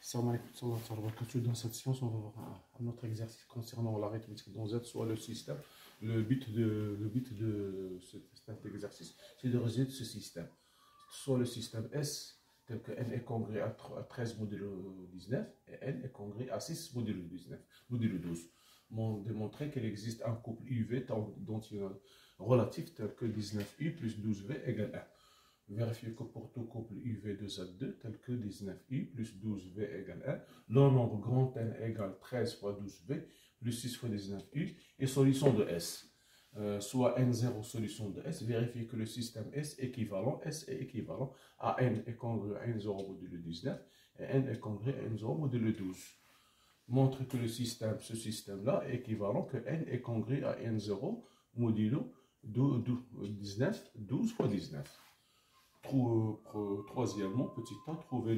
Salam alaikum wa rahmatullahi wa barakatuh. Dans cette séance, on va voir un autre exercice concernant l'arithmétique dans Z, soit le système. Le but de cet exercice, c'est de résoudre ce système. Soit le système S, tel que n est congrès à 13 modulo 19, et n est congrès à 6 modulo 19, modulo 12. On démontrer qu'il existe un couple UV dont il y a un relatif tel que 19U plus 12V égale 1. Vérifier que pour tout couple UV de Z2 tel que 19U plus 12V égale 1, le nombre grand N égale 13 fois 12V plus 6 fois 19U et solution de S. Soit N0 solution de S, vérifier que le système S est équivalent à N est congrue à N0 modulo 19 et N est congrue à N0 modulo 12. Montre que ce système-là est équivalent que N est congrue à N0 modulo 19, 12 fois 19. Troisièmement, petit a, trouver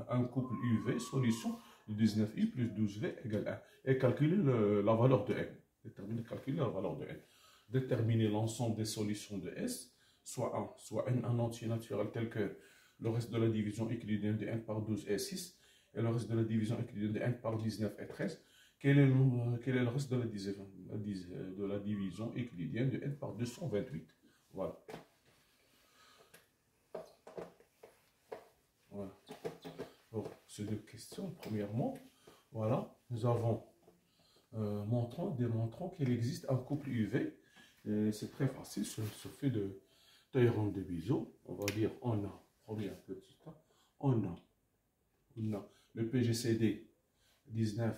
un couple UV, solution de 19U plus 12V égale 1. Et calculer la valeur de N. Calculer la valeur de N. Déterminer l'ensemble des solutions de S, soit N un entier naturel tel que le reste de la division euclidienne de N par 12 et 6, et le reste de la division euclidienne de N par 19 et 13. Quel est le reste de la division euclidienne de N par 228? Voilà. Voilà. Bon, ces deux questions. Premièrement, voilà, nous avons démontrant qu'il existe un couple UV. C'est très facile, ce fait de théorème de Bézier. On va dire, on a, première petite, on a le PGCD 19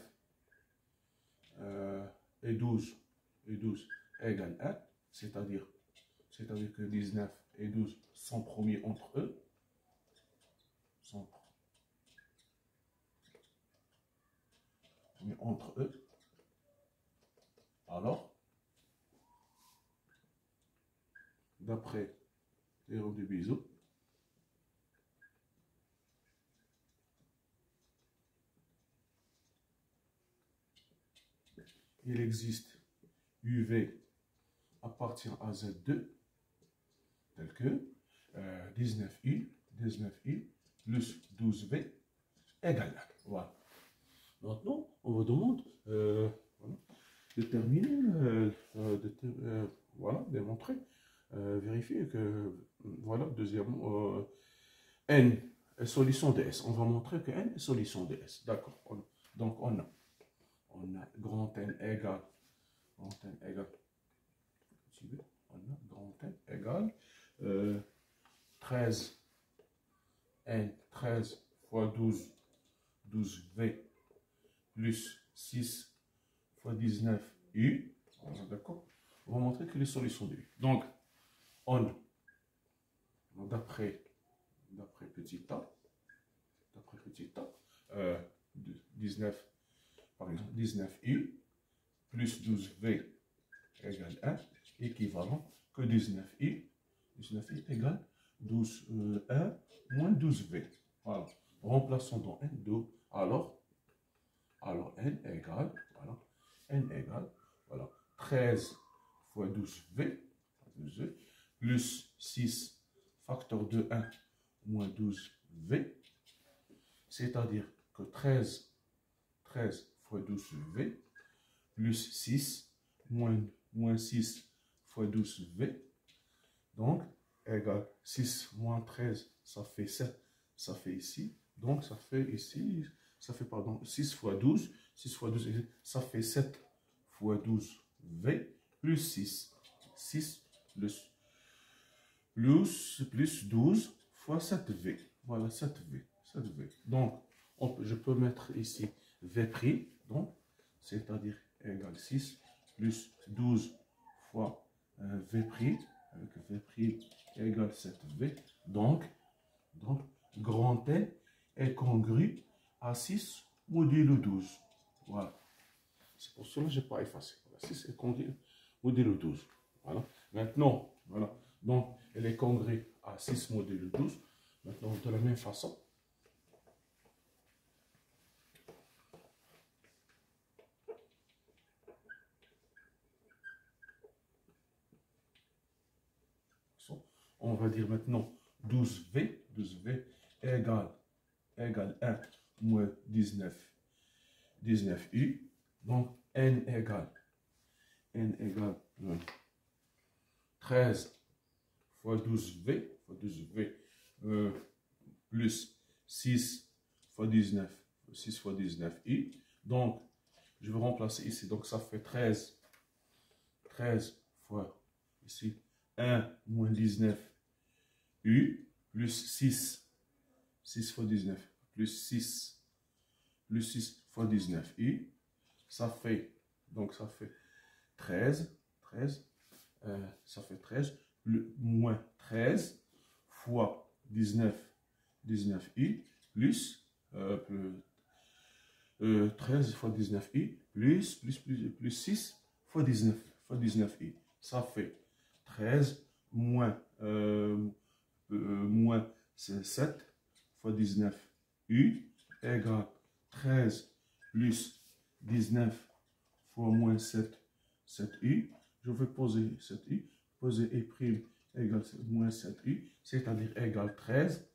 et 12 égale 1, c'est-à-dire que 19 et 12 sont premiers entre eux. Alors, d'après théorème de Bézier, il existe UV appartient à Z2 tel que 19U plus 12V égale 1. Voilà. Maintenant, on vous demande démontrer, vérifier que, voilà, deuxièmement, N est solution de S. On va montrer que N est solution de S. D'accord. Donc, on a grand N égale, grand N égale 13 fois 12V plus 6 fois 19U. D'accord. On va montrer que les solutions de U. Donc, d'après petit a, 19, par exemple, 19U plus 12V égale 1, équivalent que 19U égale 1 moins 12V. Voilà. Remplaçons dans N, 2. Alors N égale, voilà, 13 fois 12V, plus 6 facteur de 1 moins 12V, c'est-à-dire que 13 fois 12V, plus 6 moins 6 fois 12V, donc égale 6 moins 13, ça fait 7, ça fait ici, donc ça fait ici, 6 fois 12, ça fait 7 fois 12V, plus 6 plus 12 fois 7V. Voilà, 7V. Donc, je peux mettre ici V', donc, c'est-à-dire égal 6 plus 12 fois V', avec V' égale 7V. Donc, grand N est congru à 6 modulo 12. Voilà. C'est pour cela que je n'ai pas effacé. Voilà. 6 est congru modulo 12. Voilà. Maintenant, voilà. Donc, elle est congrue à 6 modulo 12. Maintenant, de la même façon, on va dire maintenant 12V égale 1 moins 19u. Donc, n égale 13 fois 12v, plus 6 fois 19i. Donc, je vais remplacer ici. Donc, ça fait 13 fois ici 1 moins 19u plus 6 fois 19 plus 6 fois 19i. Ça fait 13 ça fait 13 moins 13 fois 19i plus 13 fois 19i plus 6 fois 19i. Ça fait 13 moins 7 fois 19u égale 13 plus 19 fois moins 7u. Je vais poser 7u. Poser i' égale moins 7u, c'est-à-dire égale 13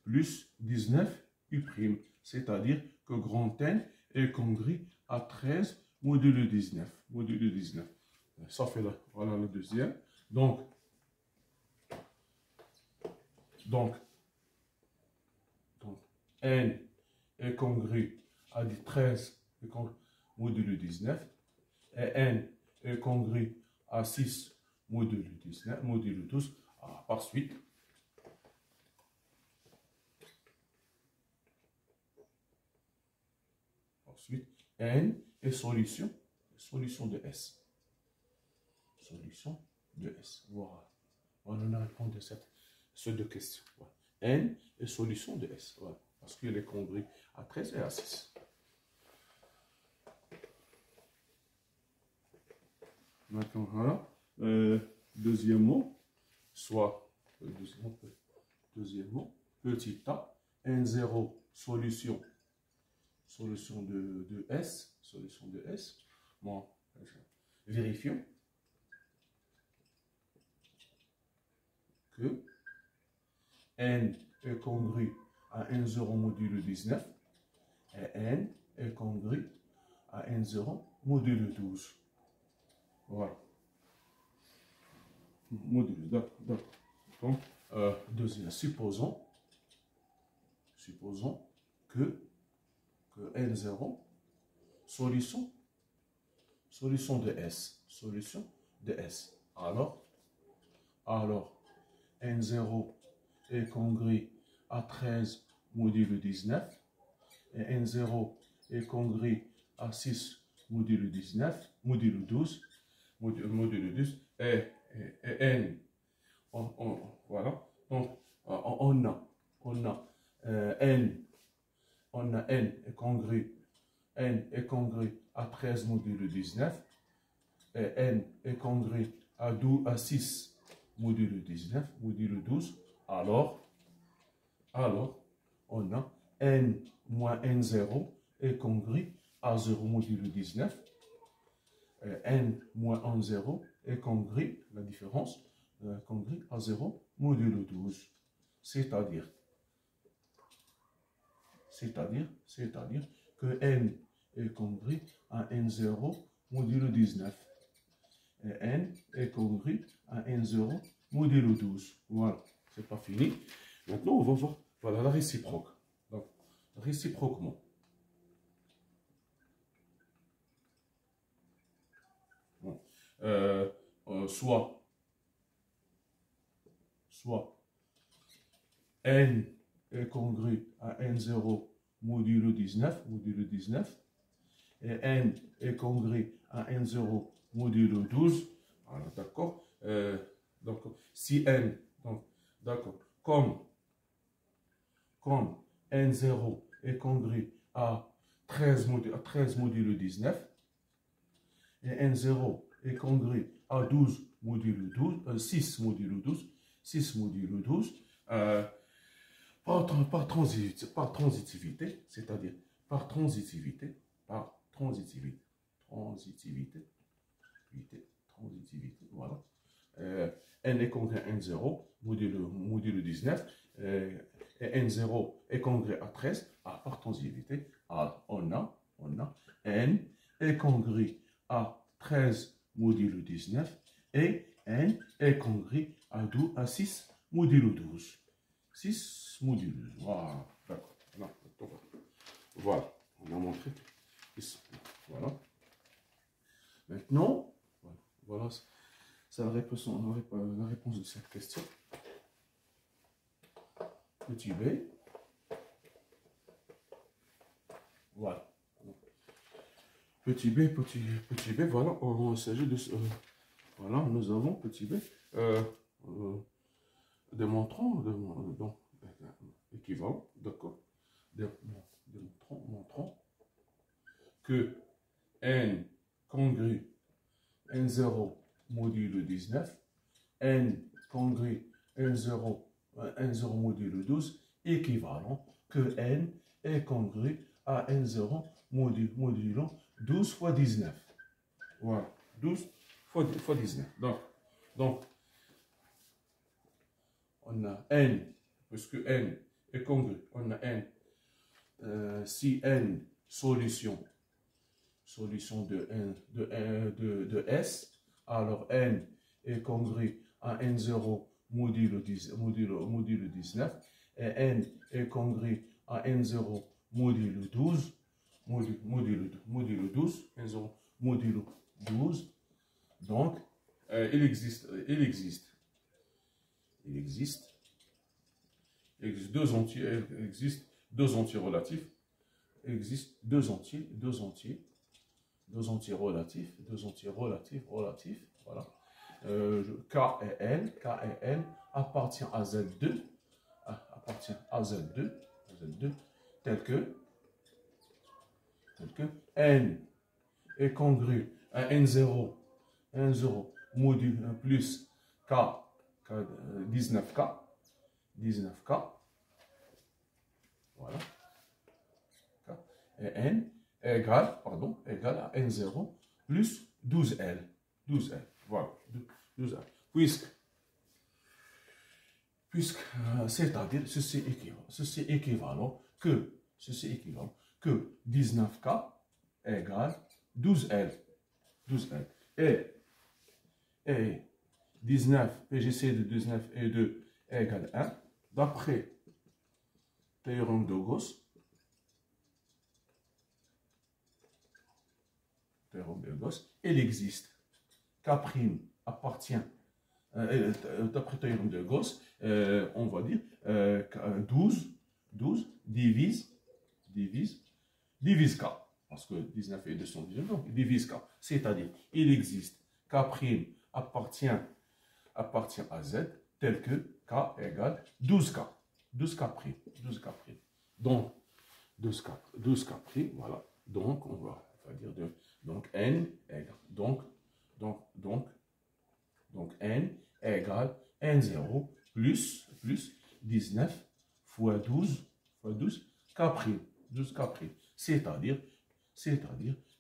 plus 19u', c'est-à-dire que grand N est congru à 13 modulo 19. Ça fait là, voilà le deuxième. Donc N est congru à 13 modulo 19 et N est congru à 6 modulo 12. Par suite, N est solution de S. Voilà. On a répondu à ces deux questions. Voilà. N est solution de S. Voilà. Parce qu'il est congru à 13 et à 6. Maintenant, voilà. Deuxièmement, petit a, N0, solution de S. Bon, vérifions que N est congru à N0 modulo 19 et N est congru à N0 modulo 12. Voilà. Modulo, d'accord. Donc, deuxième, supposons que N0, solution de S. Alors, N0 est congru à 13 modulo 19 et N0 est congru à 6 modulo 12 et N. Voilà. Donc, on a N est congru à 13 modulo 19 et N est congru à 6 modulo 12. Alors, on a N moins N0 est congru à 0 modulo 19. N moins N0 est congru, la différence, congru à 0 modulo 12. C'est-à-dire que N est congru à N0 modulo 19. Et N est congru à N0 modulo 12. Voilà, c'est pas fini. Maintenant, on va voir voilà, la réciproque. Donc, réciproquement. Bon. Soit N est congru à N0 modulo 19, et N est congru à N0 modulo 12. Voilà, d'accord. Donc, si N, d'accord, comme N0 est congru à 13 modulo 19, et N0 est congru à 12 modulo 12, 6 modulo 12, par transitivité, c'est-à-dire par transitivité, voilà. n est congrès à n0 modulo 19, et n0 est congrès à 13, à partonsivité. Alors, on a n est congrès à 13 modulo 19 et n est congrès à 6 modulo 12. 6 modulo 12. Voilà. D'accord. Voilà. On a montré. Voilà. Maintenant, voilà. C'est la réponse de cette question. Petit b. Voilà. Petit b, voilà. Il s'agit de... voilà, nous avons petit b. Démontrons, donc, équivalent, d'accord. Montrons que n congrue n0 modulo 19, n congrue n0 modulo 12, équivalent que n est congrue à n0 modulo 12 fois 19. Voilà, 12 fois 19. Donc, on a n, puisque n est congru, on a n, si n solution de S, alors n est congru à n0 modulo 19, et n est congru à n0 modulo 12, n0 modulo 12. Donc, il existe deux entiers, deux entiers relatifs, deux entiers relatifs, voilà. K et L appartient à Z2, tel que N est congru à N0 module plus K, 19K, voilà, et N égale à N0 plus 12L, voilà, 12L, puisque c'est-à-dire ceci équivalent que 19K égale 12L, et 19, PGC de 19 et 2 égale 1, d'après théorème de Gauss, il existe K' appartient, d'après théorème de Gauss, on va dire 12 divise K, parce que 19 et 2 sont divisibles, donc divise K, c'est-à-dire il existe K' appartient à Z, tel que K égale 12K. Donc, 12K', voilà. Donc, on va dire donc N égale, donc N égale N0 plus 19 fois 12 K', 12K'. C'est-à-dire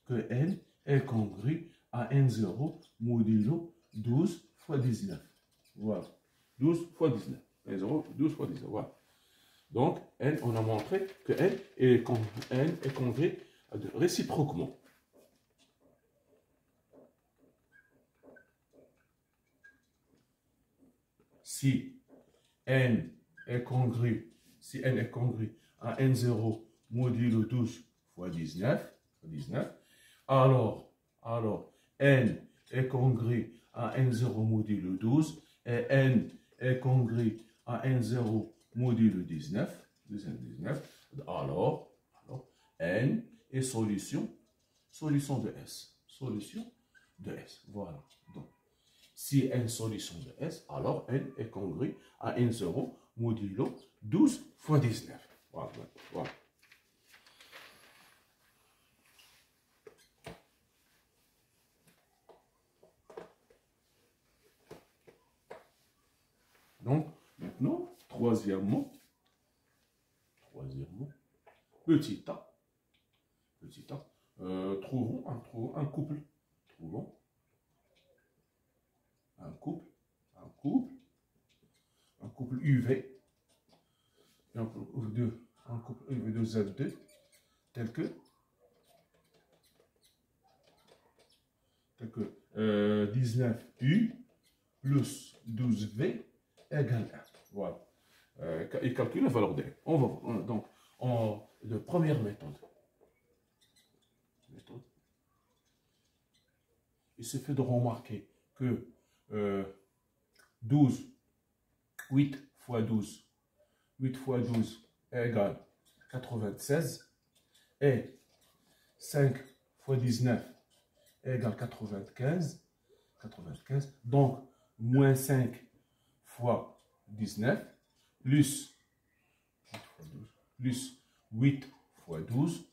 que N est congru à N0 modulo 12 fois 19. Voilà. 12 fois 19. N0, 12 fois 19. Voilà. Donc, N, on a montré que N est congru réciproquement. Si N est congru à N0 modulo 12 fois 19, alors N est congru à N0 modulo 12 et N est congru à N0 modulo 19, alors N est solution de S. Voilà. Donc, si N solution de S, alors N est congru à N0 modulo 12 fois 19. Voilà. Donc, maintenant, troisièmement, petit a, trouvons un couple. couple UV, et un couple UV de Z2, tel que 19U plus 12V égale 1. Voilà. Il calcule la valeur D. On va voir. Donc, de première méthode. Il suffit de remarquer que 8 fois 12 égale 96 et 5 fois 19 égale 95. Donc, moins 5 fois 19 plus 8 fois 12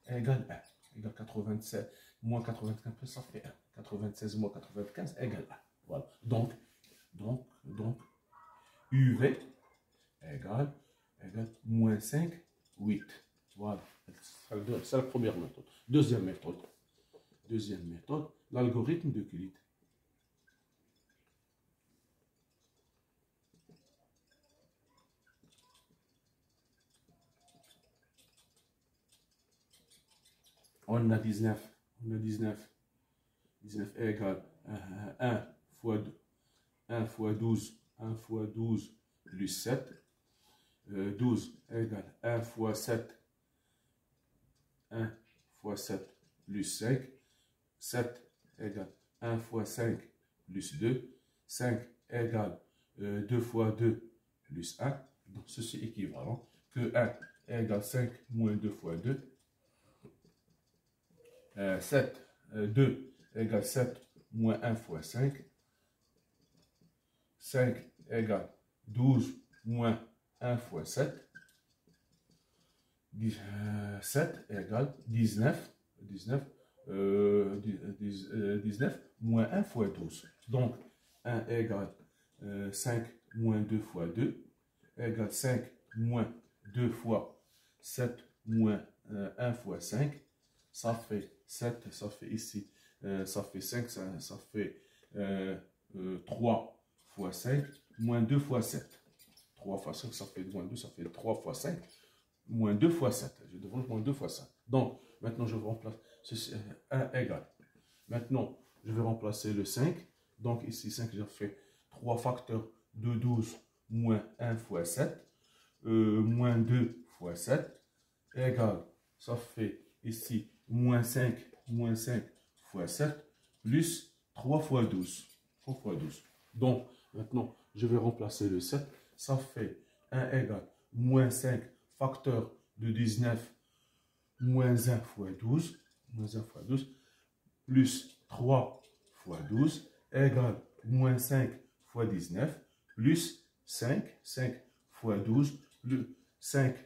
égale 1. Égale 87. Moins 95, ça fait 1. 96 moins 95 égale 1. Voilà. Donc, UV égale moins 5, 8. Voilà. C'est la première méthode. Deuxième méthode, l'algorithme d'Euclide. On a 19 égale 1 fois 12 plus 7. 12 égale 1 fois 7 plus 5. 7 égale 1 fois 5 plus 2. 5 égale 2 fois 2 plus 1. Donc ceci est équivalent que 1 égale 5 moins 2 fois 2. 2 égale 7 moins 1 fois 5. 5 égale 12 moins 1 fois 7. 7 égale 19 moins 1 fois 12. Donc, 1 égale 5 moins 2 fois 2 égale 5 moins 2 fois 7 moins 1 fois 5. Ça fait 7, ça fait ici, ça fait 5, ça fait 3 fois 5, moins 2 fois 7. 3 fois 5, ça fait moins 2, ça fait 3 fois 5, moins 2 fois 7. Je développe moins 2 fois 5. Donc, maintenant, je remplace ceci, 1 égale. Maintenant, je vais remplacer le 5. Donc, ici, 5, j'ai fait 3 facteurs de 12 moins 1 fois 7, moins 2 fois 7, égale, ça fait ici, moins 5 fois 7, plus 3 fois 12. 3 fois 12. Donc, maintenant, je vais remplacer le 7. Ça fait 1 égale moins 5 facteur de 19 moins 1 fois 12. Moins 1 fois 12. Plus 3 fois 12 égale moins 5 fois 19. Plus 5 fois 12. Plus 5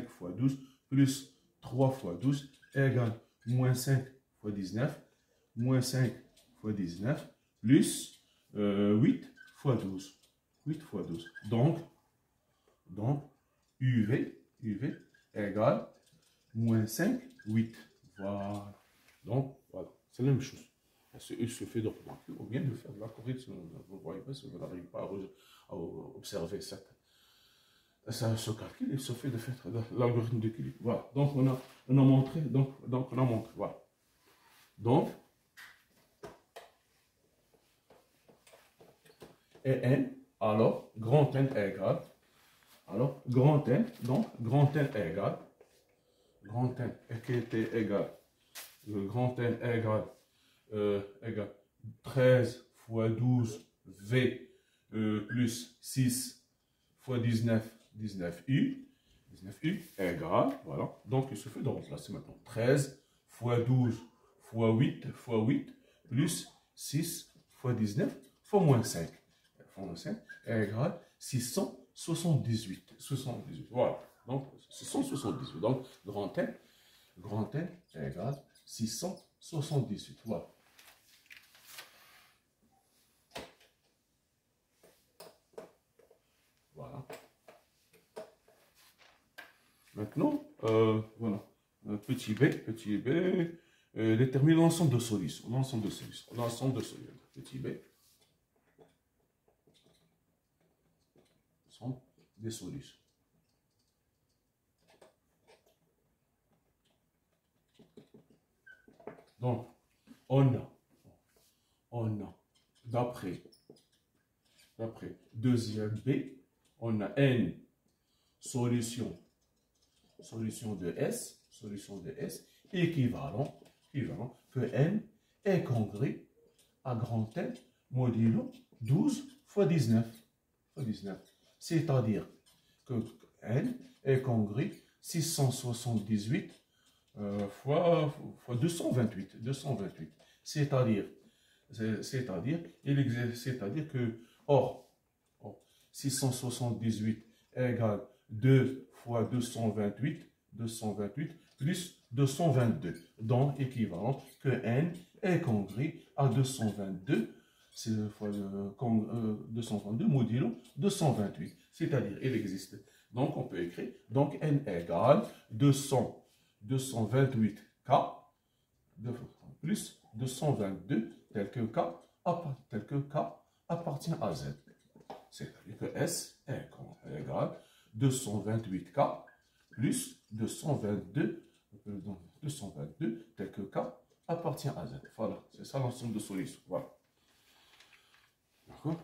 fois 12. Plus 3 fois 12 égale moins 5 fois 19. Moins 5 fois 19. Plus 8 fois 12. 8 fois 12. Donc UV égale moins 5, 8. Voilà. Donc, voilà. C'est la même chose. Il suffit de remarquer ou bien de faire de l'algorithme. Vous ne voyez pas si vous n'arrivez pas à observer ce calcul. Il suffit de faire l'algorithme d'équilibre. Voilà. Donc, on a montré. Donc, on a montré. Voilà. Donc, et n, alors, grand N égale. Alors, grand N, donc, grand N égale. Grand N qui était égal. Grand N égale 13 fois 12 V plus 6 fois 19, 19U. 19U égale, voilà. Donc, il suffit de remplacer maintenant. 13 fois 12 fois 8 plus 6 fois 19 fois moins 5. Fois moins 5 égale 678. 78, voilà. Donc, 678. Donc, grand N égale 678. Voilà. Voilà. Maintenant, voilà. Petit b, détermine l'ensemble de solutions. Petit b. l'ensemble des solutions. Donc, on a, d'après deuxième B, on a n solution de S, équivalent que n est congrue à grand N modulo 12 fois 19. C'est-à-dire que n est congrue 678 fois 228. C'est-à-dire que, or 678 égale 2 fois 228 plus 222, donc équivalent que n est congrue à 222, c'est fois 222 modulo 228, c'est-à-dire il existe. Donc on peut écrire, donc n égale 228K plus 222 tel que K appartient à Z. C'est-à-dire que S est égal 228K plus 222 tel que K appartient à Z. Voilà, c'est ça l'ensemble de solutions. Voilà. D'accord?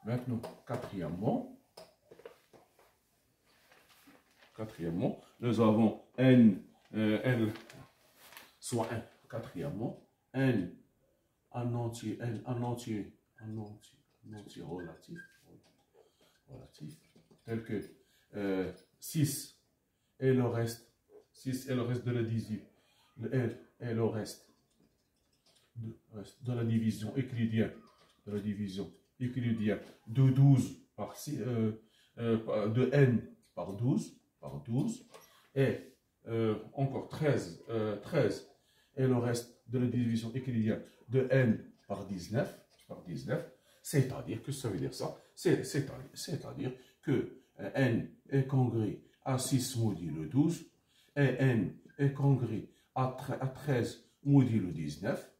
Maintenant, quatrièmement, nous avons n, soit 1. Quatrièmement, n un entier relatif, tel que 6 et le reste de la division, le L et le reste de la division euclidienne, de 12 par 6, de n par 12, et encore 13 et le reste de la division euclidienne de n par 19, c'est-à-dire que ça veut dire ça, c'est-à-dire que n est congrue à 6 modulo 12 et n est congrue à 13 modulo 19,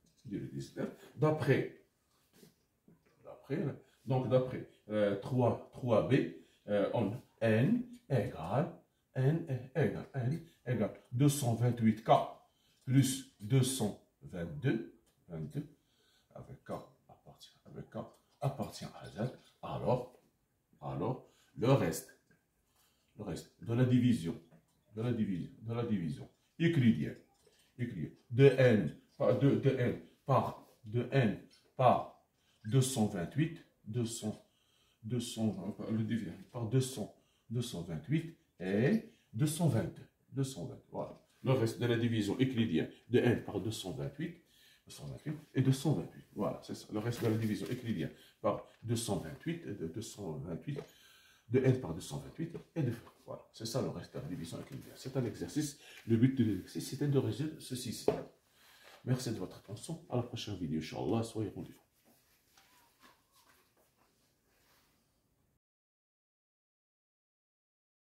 d'après 3b, on n égale 228K plus 222 avec K appartient à Z. Alors le reste de la division euclidienne de n par 228 et 222. Voilà. Le reste de la division euclidienne de n par 228 et 228. Voilà, c'est ça. Le reste de la division euclidienne par 228 et de n par 228 et de... Voilà, c'est ça le reste de la division euclidienne. C'est un exercice. Le but de l'exercice, c'était de résoudre ce système. Merci de votre attention. À la prochaine vidéo, Inch'Allah. Soyez rendez-vous.